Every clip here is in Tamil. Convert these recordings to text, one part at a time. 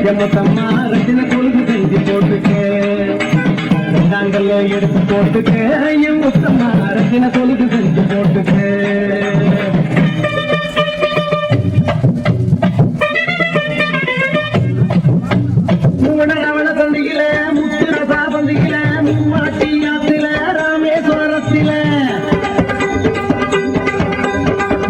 எம்மத்தம்மா ரத்தின கொழுந்து செஞ்சு போட்டுக்க நாங்கள் எடுத்து போட்டுக்க எம்மத்தம்மா ரத்தின கொழுந்து செஞ்சு போட்டுக்க மூணவன சந்தியில முத்துரசா பந்தியில மும்மாட்டி ஆத்தில ராமேஸ்வரத்தில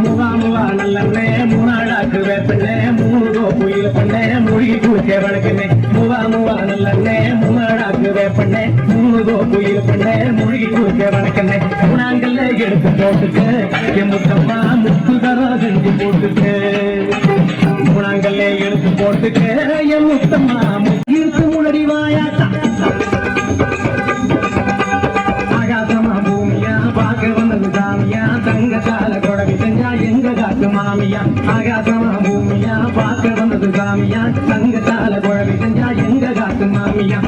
முகாமுவா நல்லண்ணே மூணாடாக்கு வேப்பண்ணே மூணு புயல் பண்ணே மொழி கூச்சே வழக்குனே முகாமுவா நல்லண்ணே மூணாடாக்கு வேப்பண்ணே மூணு புயல் பண்ணே மொழி கூச்சே வழக்கண்ணே நாங்கள் எடுத்து போட்டுக்க எம்புத்தம்மா முத்துதரா செஞ்சு போட்டுக்க நாங்கள் எடுத்து போட்டுக்க என் முத்தம்மா முக்கிற்கு முன்னாடி வாயாட்டா ஆகாசமா பூமியா பார்க்க வந்தது சாமியா தங்கத்தால கொடவி செஞ்சா எங்க காட்டு மாமியா ஆகாசமா பூமியா பார்க்க வந்தது சாமியா தங்கத்தால கொடவி செஞ்சா எங்க காட்டு மாமியா